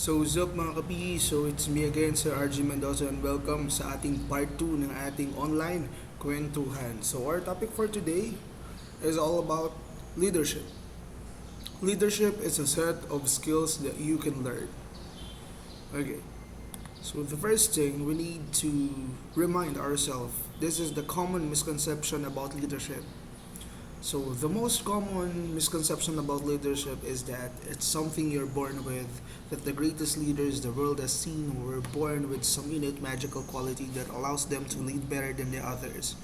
So what's up mga kapi? So it's me again, Sir RG Mendoza, and welcome sa ating part 2 ng ating online kwentuhan. So our topic for today is all about leadership. Leadership is a set of skills that you can learn. Okay, so the first thing we need to remind ourselves, this is the common misconception about leadership. So the most common misconception about leadership is that it's something you're born with, that the greatest leaders the world has seen were born with some innate magical quality that allows them to lead better than the others.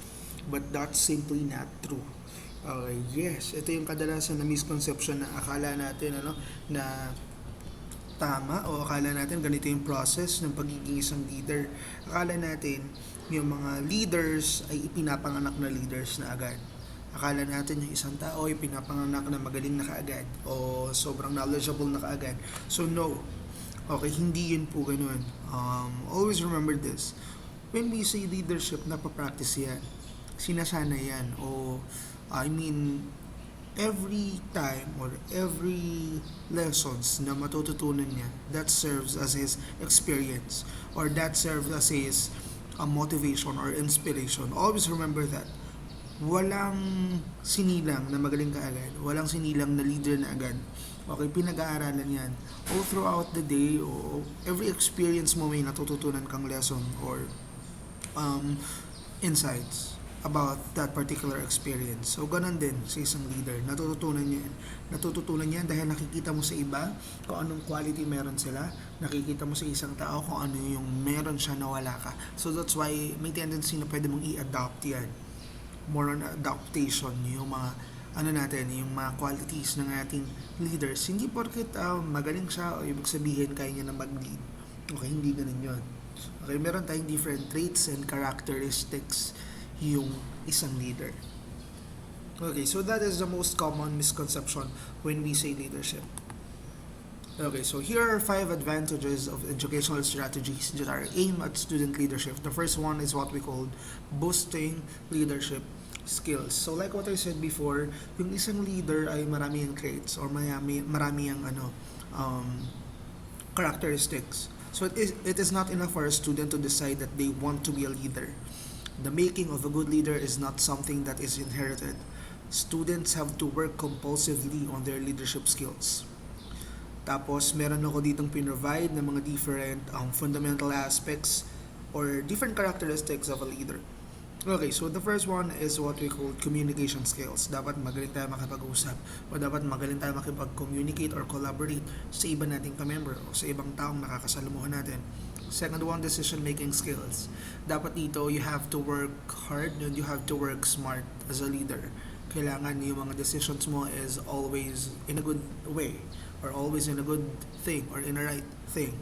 But that's simply not true. Yes, ito yung kadalasan na misconception na akala natin na tama o akala natin ganito yung process ng pagiging isang leader. Akala natin yung mga leaders ay ipinapanganak na leaders na agad. Akala natin yung isang tao ay pinapanganak na magaling na kaagad o sobrang knowledgeable na kaagad. So no, okay, hindi yun po ganun. Always remember this. When we say leadership, napapractice yan. Sinasana yan. Every time or every lessons na matututunan niya, that serves as his experience or that serves as his motivation or inspiration. Always remember that walang sinilang na magaling ka agad. Walang sinilang na leader na agad. Okay, pinag-aaralan yan. All throughout the day, o every experience mo may natututunan kang lesson or insights about that particular experience. So, ganun din sa isang leader. Natututunan niya yan. Natututunan niya dahil nakikita mo sa iba kung anong quality meron sila. Nakikita mo sa isang tao kung ano yung meron siya na wala ka. So, that's why may tendency na pwede mong i-adopt yan. More on adaptation yung mga yung mga qualities ng ating leaders. Hindi porket magaling siya o ibig sabihin kaya niya na mag-lead. Okay, hindi ganun yun. Okay, meron tayong different traits and characteristics yung isang leader. Okay, so that is the most common misconception when we say leadership. Okay, so here are 5 advantages of educational strategies that are aimed at student leadership. The first one is what we call boosting leadership skills. So like what I said before, yung isang leader ay marami ang traits or marami ang characteristics. So it is not enough for a student to decide that they want to be a leader. The making of a good leader is not something that is inherited. Students have to work compulsively on their leadership skills. Tapos, meron ako ditong pinrovide ng mga different fundamental aspects or different characteristics of a leader. Okay, so the first one is what we call communication skills. Dapat magaling tayo makipag-usap o dapat magaling tayo makipag-communicate or collaborate sa iba nating ka-member o sa ibang taong nakakasalamuhan natin. Second one, decision-making skills. Dapat dito, you have to work hard and you have to work smart as a leader. Kailangan yung mga decisions mo is always in a good way or always in a good thing or in a right thing.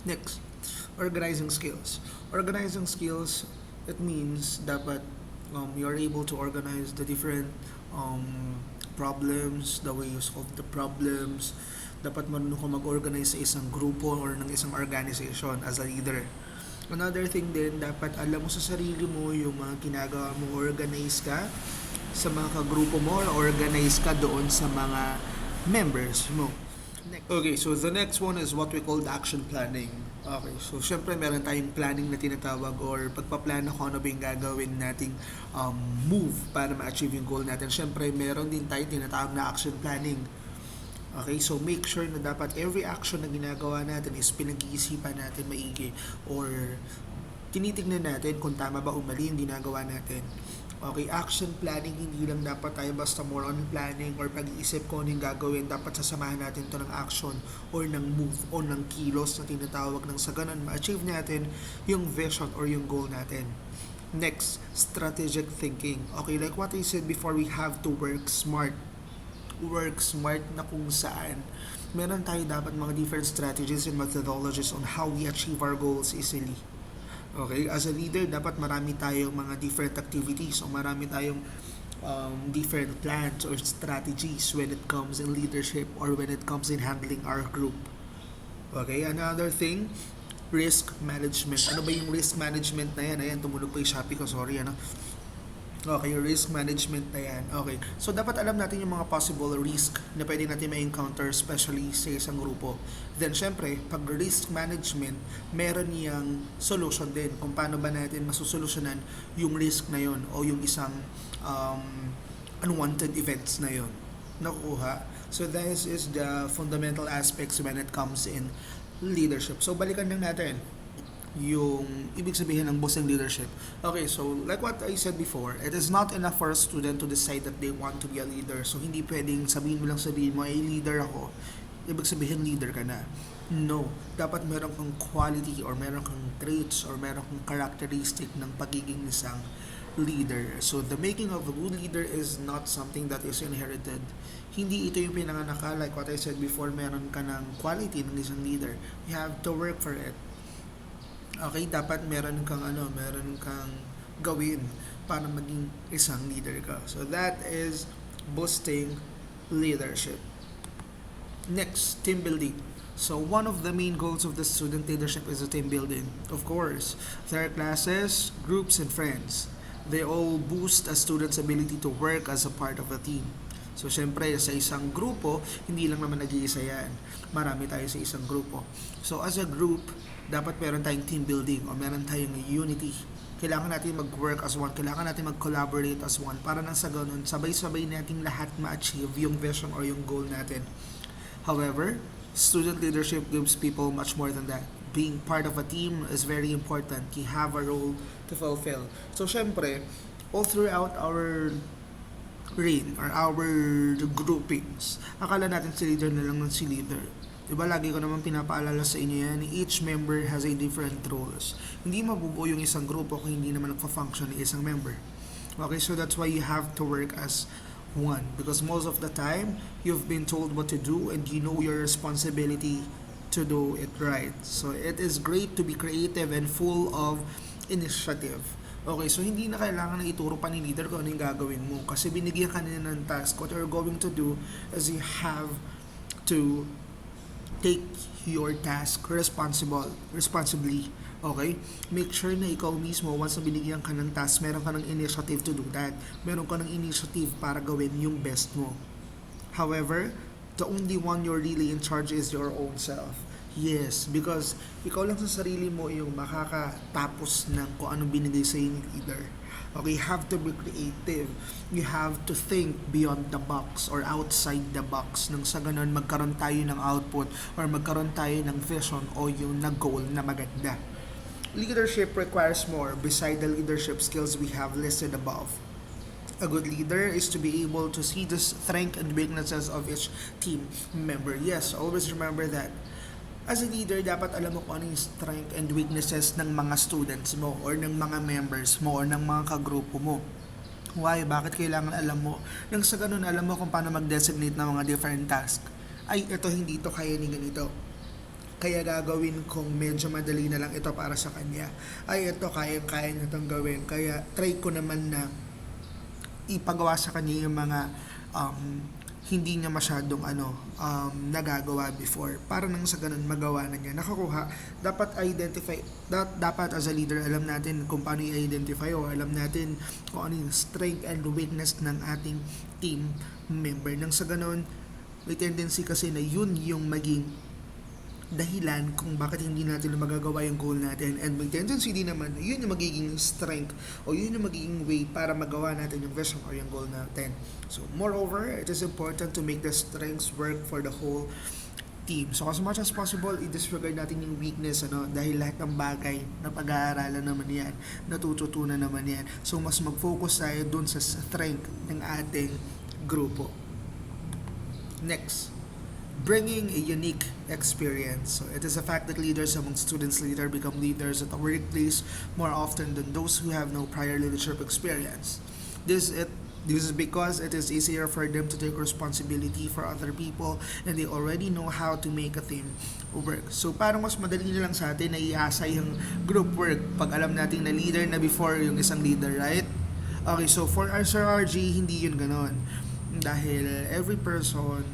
Next, organizing skills. Organizing skills, it means dapat you're able to organize the different problems, the way you solve the problems. Dapat marunong ka mag-organize sa isang grupo or ng isang organization as a leader. Another thing din, dapat alam mo sa sarili mo yung mga ginagawa mo, organize ka sa mga kagrupo mo, organize ka doon sa mga members mo. Okay, so the next one is what we call the action planning. Okay, so syempre meron tayong planning na tinatawag or pagpaplano kung ano ba yung gagawin nating move para ma-achieve yung goal natin. Syempre meron din tayong tinatawag na action planning. Okay, so make sure na dapat every action na ginagawa natin is pinag-iisipan natin maigi or tinitignan natin kung tama ba o mali yung ginagawa natin. Okay, action planning, hindi lang dapat tayo basta more on planning or pag-iisip ko ano yung gagawin. Dapat sasamahan natin to ng action or ng move o ng kilos na tinatawag ng sa ganun ma-achieve natin yung vision or yung goal natin. Next, strategic thinking. Okay, like what I said before, we have to work smart. Work smart na kung saan meron tayo dapat mga different strategies and methodologies on how we achieve our goals easily. Okay, as a leader, dapat marami tayong mga different activities o marami tayong different plans or strategies when it comes in leadership or when it comes in handling our group. Okay, another thing, risk management. Ano ba yung risk management na yan? Ayan, tumunog pa yung Shopee ko, sorry. Okay, risk management na yan. Okay. So, dapat alam natin yung mga possible risk na pwede natin ma-encounter, especially sa isang grupo. Then, syempre, pag risk management, meron niyang solution din kung paano ba natin masusolusyonan yung risk na yon o yung isang unwanted events na yon nakukuha. So, this is the fundamental aspects when it comes in leadership. So, balikan lang natin yung ibig sabihin ng bossing leadership. Okay, so like what I said before, it is not enough for a student to decide that they want to be a leader. So hindi pwedeng sabihin mo ay leader ako, ibig sabihin leader ka na. No, dapat meron kang quality or meron kang traits or meron kang characteristic ng pagiging isang leader. So the making of a good leader is not something that is inherited. Hindi ito yung pinanganak ka. Like what I said before, meron ka ng quality ng isang leader. You have to work for it. Okay, dapat meron kang gawin para maging isang leader ka. So that is boosting leadership. Next, team building. So one of the main goals of the student leadership is the team building. Of course, there are classes, groups, and friends. They all boost a student's ability to work as a part of a team. So syempre sa isang grupo, hindi lang naman nag-iisa yan. Marami tayo sa isang grupo. So as a group, dapat meron tayong team building o meron tayong unity. Kailangan natin mag-work as one, kailangan natin mag-collaborate as one para nang sa ganun, sabay-sabay nating lahat ma-achieve yung vision or yung goal natin. However, student leadership gives people much more than that. Being part of a team is very important. You have a role to fulfill. So syempre, all throughout our reign or our groupings, akala natin si leader na lang ng si leader. Diba lagi ko naman pinapaalala sa inyo yan, each member has a different roles. Hindi mabubuo yung isang grupo kung hindi naman nagfa-function ng isang member. Okay, so that's why you have to work as one. Because most of the time, you've been told what to do and you know your responsibility to do it right. So it is great to be creative and full of initiative. Okay, so hindi na kailangan na ituro pa ni leader kung ano yung gagawin mo. Kasi binigyan ka nila ng task. What you're going to do is you have to take your task responsibly. Okay? Make sure na ikaw mismo, once na binigyan ka ng task, meron ka ng initiative to do that. Meron ka ng initiative para gawin yung best mo. However, the only one you're really in charge is your own self. Yes, because ikaw lang sa sarili mo yung makakatapos ng kung anong binigay sa yung leader. Okay, you have to be creative. You have to think beyond the box or outside the box. Nang sa ganun, magkaroon tayo ng output or magkaroon tayo ng vision o yung goal na maganda. Leadership requires more beside the leadership skills we have listed above. A good leader is to be able to see the strengths and weaknesses of each team member. Yes, always remember that. As a leader, dapat alam mo kung ano yung strength and weaknesses ng mga students mo or ng mga members mo or ng mga kagrupo mo. Why? Bakit kailangan alam mo? Nang sa ganun, alam mo kung paano mag-designate ng mga different tasks. Ay, ito hindi ito kaya ni ganito. Kaya gagawin kong medyo madali na lang ito para sa kanya. Ay, ito kaya niya itong gawin. Kaya try ko naman na ipagawa sa kanya yung mga hindi niya masyadong nagagawa before para nang sa ganun magawa na niya nakakuha. Dapat as a leader alam natin kung paano i-identify o alam natin kung ano yung strength and weakness ng ating team member. Nang sa ganun, may tendency kasi na yun yung maging dahilan kung bakit hindi natin magagawa yung goal natin, and may tendency din naman yun yung magiging strength o yun yung magiging way para magawa natin yung vision or yung goal natin. So moreover, it is important to make the strengths work for the whole team. So as much as possible, i-disregard natin yung weakness dahil lahat ng bagay na pag-aaralan naman yan, natututunan naman yan. So mas mag-focus tayo dun sa strength ng ating grupo. Next, bringing a unique experience. So it is a fact that leaders among students later become leaders at the workplace more often than those who have no prior leadership experience. This is because it is easier for them to take responsibility for other people and they already know how to make a team work. So parang mas madali na lang sa atin na iasa yung group work pag alam natin na leader na before yung isang leader, right? Okay, so for our Sir RG, hindi yun ganon. Dahil every person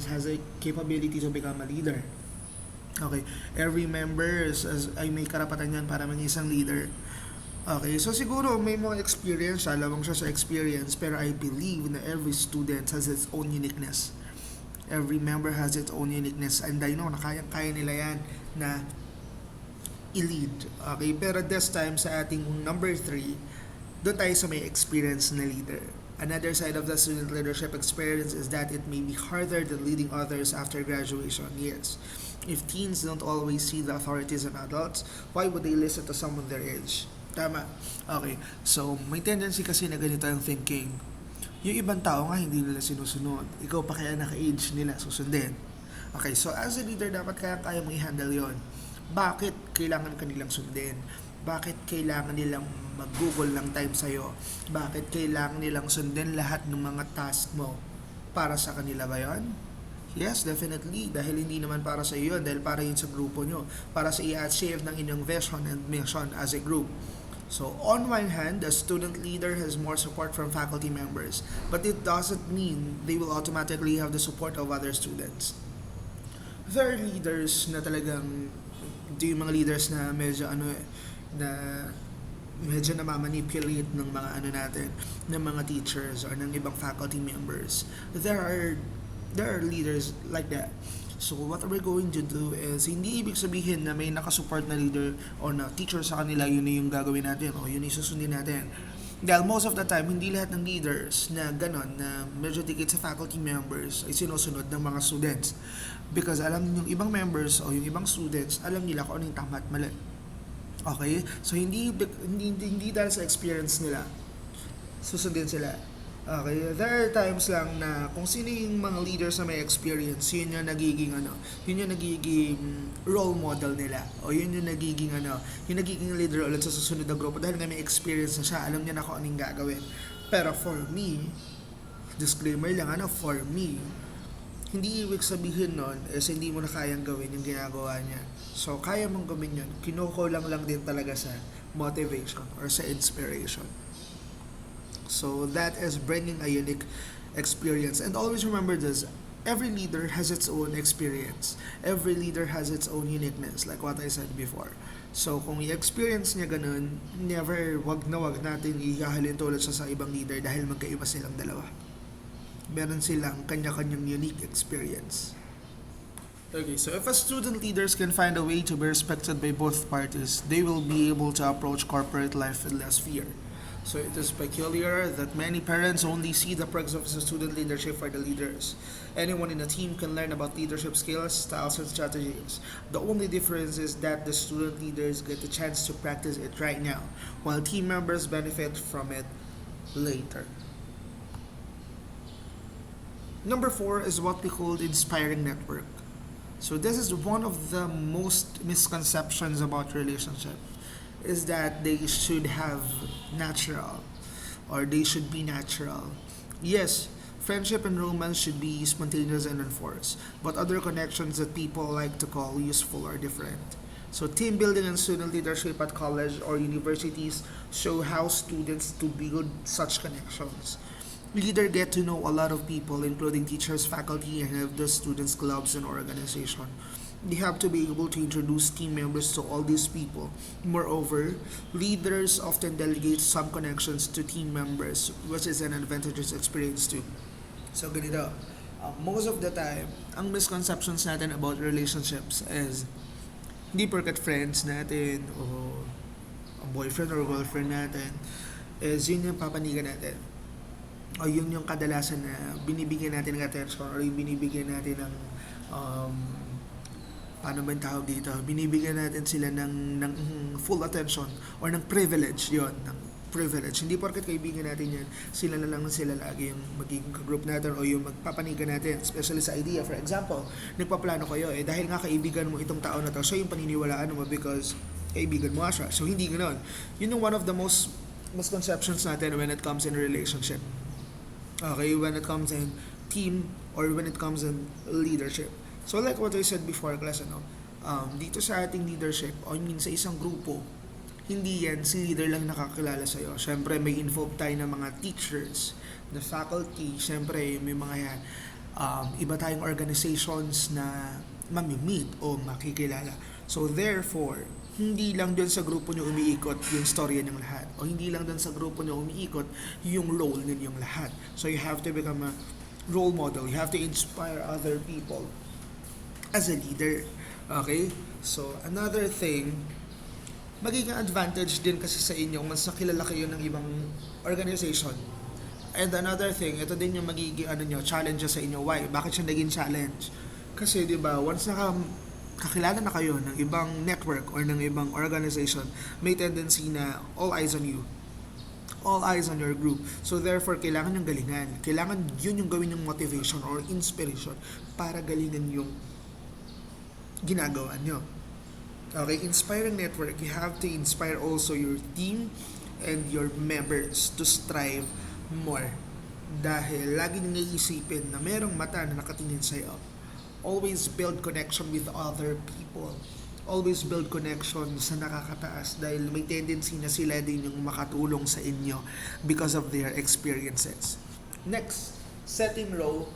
has a capability to become a leader. Okay, every member ay may karapatan yan para maging isang leader. Okay, so siguro may mga experience, alam siya sa experience, pero I believe na every student has its own uniqueness. Every member has its own uniqueness, and I know na kaya nila yan na i-lead. Okay, pero this time sa ating number 3, doon tayo sa may experience na leader. Another side of the student leadership experience is that it may be harder than leading others after graduation. Yes, if teens don't always see the authorities in adults, why would they listen to someone their age? Tama. Okay, so may tendency kasi na ganito ang thinking. Yung ibang tao nga hindi nila sinusunod. Ikaw pa kaya naka-age nila susundin. Okay, so as a leader, dapat kaya mo i-handle yon. Bakit kailangan kanilang sundin? Bakit kailangan nilang mag-google ng time sa'yo? Bakit kailangan nilang sundin lahat ng mga task mo? Para sa kanila ba yon? Yes, definitely. Dahil hindi naman para sa iyo yun. Dahil para yun sa grupo nyo. Para sa i-achieve ng inyong vision and mission as a group. So, on one hand, the student leader has more support from faculty members, but it doesn't mean they will automatically have the support of other students. There are leaders na talagang, yung mga leaders na medyo na medyo namamanipulate ng mga natin, ng mga teachers or ng ibang faculty members. There are leaders like that. So what we're going to do is, hindi ibig sabihin na may nakasupport na leader o na teacher sa kanila, yun na yung gagawin natin o yun yung susundin natin. Dahil most of the time, hindi lahat ng leaders na ganon, na medyo dikit sa faculty members ay sinusunod ng mga students. Because alam yung ibang members o yung ibang students, alam nila kung ano yung tama at mali. Okay? So hindi dahil sa experience nila, susundin sila. Okay, there are times lang na kung sino yung mga leaders na may experience, yun yung nagiging yun yung nagiging role model nila. O yun yung nagiging yung nagiging leader ulit sa susunod na grupo dahil nga may experience na siya, alam niya na kung anong gagawin. Pero for me, disclaimer lang, for me, hindi ibig sabihin nun is hindi mo na kayang gawin yung ginagawa niya. So, kaya mong gawin yun. Kinukulang lang din talaga sa motivation or sa inspiration. So that is bringing a unique experience. And always remember this, every leader has its own experience. Every leader has its own uniqueness, like what I said before. So kung i-experience niya ganun, wag natin ihahalin tulad sa ibang leader dahil magkaiba silang dalawa. Meron silang kanya-kanyang unique experience. Okay, so if a student leaders can find a way to be respected by both parties, they will be able to approach corporate life with less fear. So it is peculiar that many parents only see the perks of student leadership for the leaders. Anyone in a team can learn about leadership skills, styles, and strategies. The only difference is that the student leaders get the chance to practice it right now, while team members benefit from it later. Number 4 is what we call the inspiring network. So this is one of the most misconceptions about relationship. Is that they should have natural or they should be natural. Yes, friendship and romance should be spontaneous and unforced, but other connections that people like to call useful are different. So team building and student leadership at college or universities show how students to build such connections. Leaders get to know a lot of people, including teachers, faculty, and have the students' clubs and organization. They have to be able to introduce team members to all these people. Moreover, leaders often delegate some connections to team members, which is an advantageous experience too. So ganito, most of the time, ang misconceptions natin about relationships is hindi porket friends natin o boyfriend or girlfriend natin is yun yung papanigan natin. O yun yung kadalasan na binibigyan natin ng attention or yung binibigyan natin ng paano ba yung tawag dito? Binibigyan natin sila ng full attention or ng privilege, yon, ng privilege. Hindi porket kaibigan natin yan, sila na lang sila lagi yung magiging group natin o yung magpapanigan natin, especially sa idea. For example, nagpaplano kayo dahil nga kaibigan mo itong tao na to, siya yung paniniwalaan mo because kaibigan mo siya. So hindi ganoon. Yun yung one of the most misconceptions natin when it comes in relationship. Okay, when it comes in team or when it comes in leadership. So like what I said before, class, dito sa ating leadership, o sa isang grupo, hindi yan si leader lang nakakilala sa'yo. Siyempre, may involved tayo ng mga teachers, the faculty, siyempre, may mga yan. Iba tayong organizations na mamimit o makikilala. So therefore, hindi lang doon sa grupo nyo umiikot yung storya ng lahat. O hindi lang doon sa grupo nyo umiikot yung role ninyong lahat. So you have to become a role model. You have to inspire other people as a leader. Okay? So another thing, magiging advantage din kasi sa inyo mas nakilala kayo ng ibang organization. And another thing, ito din yung magiging challenge sa inyo. Why? Bakit siya naging challenge? Kasi 'di ba, once kakilala na kayo ng ibang network or ng ibang organization, may tendency na all eyes on you. All eyes on your group. So therefore, kailangan yung galingan. Kailangan yun yung gawin yung motivation or inspiration para galingan yung ginagawa nyo. Okay, inspiring network. You have to inspire also your team and your members to strive more. Dahil lagi nyo iisipin na merong mata na nakatingin sa'yo. Always build connection with other people. Always build connection sa nakakataas dahil may tendency na sila din yung makatulong sa inyo because of their experiences. Next, setting role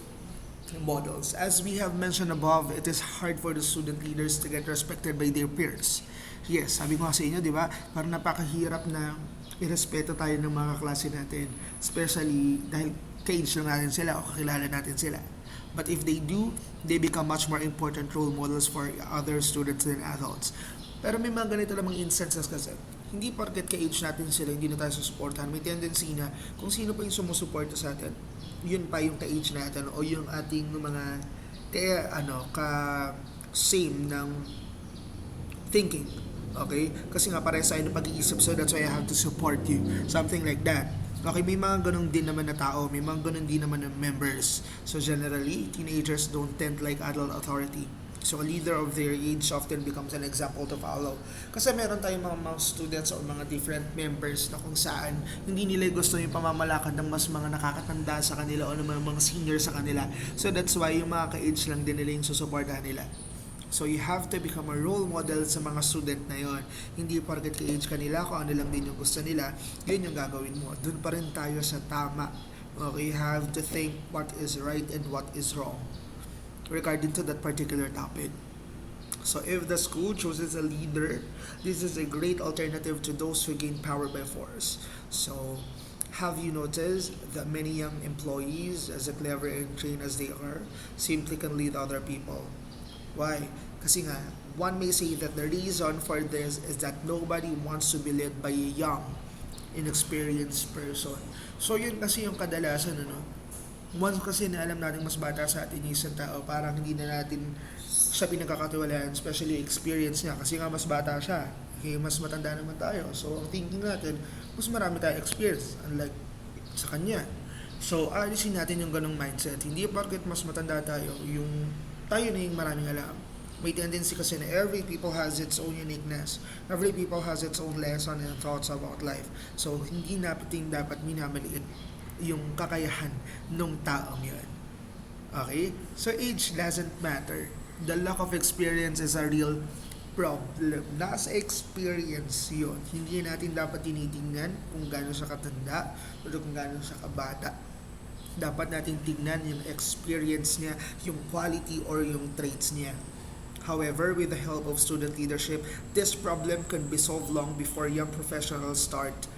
models. As we have mentioned above, it is hard for the student leaders to get respected by their peers. Yes, sabi ko nga sa inyo, di ba? Parang napakahirap na irespeto tayo ng mga klase natin. Especially dahil ka-age lang natin sila o kakilala natin sila. But if they do, they become much more important role models for other students than adults. Pero may mga ganito namang instances kasi. Hindi porket ka-age natin sila, hindi na tayo susuportahan. May tendency na kung sino pa yung sumusuporta sa atin, yun pa yung ka-age natin o yung ating mga same ng thinking. Okay? Kasi nga parehas tayo ng pag-iisip, so that's why I have to support you. Something like that. Okay, may mga ganun din naman na tao, may mga ganun din naman na members. So generally, teenagers don't tend like adult authority. So a leader of their age often becomes an example to follow. Kasi meron tayong mga students o mga different members na kung saan hindi nila gusto yung pamamalakad ng mas mga nakakatanda sa kanila o ng mga senior sa kanila. So that's why yung mga ka-age lang din nila yung susuportahan nila. So you have to become a role model sa mga student na yon. Hindi porket ka-age kanila, kung ano lang din yung gusto nila, yun yung gagawin mo. Doon pa rin tayo sa tama. Okay, you have to think what is right and what is wrong regarding to that particular topic. So if the school chooses a leader, this is a great alternative to those who gain power by force. So have you noticed that many young employees, as clever and trained as they are, simply can lead other people? Why? Kasi nga, one may say that the reason for this is that nobody wants to be led by a young, inexperienced person. So yun kasi yung kadalasan, once kasi na alam natin mas bata sa atin yung isang tao, parang hindi na natin siya pinagkakatiwalaan, especially experience niya, kasi nga mas bata siya, okay, mas matanda naman tayo. So ang thinking natin, mas marami tayong experience, unlike sa kanya. So alisin natin yung ganong mindset. Hindi porket mas matanda tayo, yung tayo na yung maraming alam. May tendency kasi na every people has its own uniqueness. Every people has its own lesson and thoughts about life. So, hindi natin dapat minamaliit yung kakayahan ng taong yun. Okay? So, age doesn't matter. The lack of experience is a real problem. Nasa experience yun. Hindi natin dapat tinitingnan kung gaano siya katanda o kung gaano siya kabata. Dapat natin tignan yung experience niya, yung quality or yung traits niya. However, with the help of student leadership, this problem can be solved long before young professionals start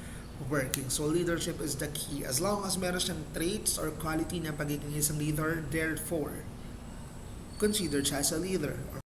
working. So leadership is the key. As long as meron siyang traits or quality na pagiging isang leader, therefore, considered siya as a leader or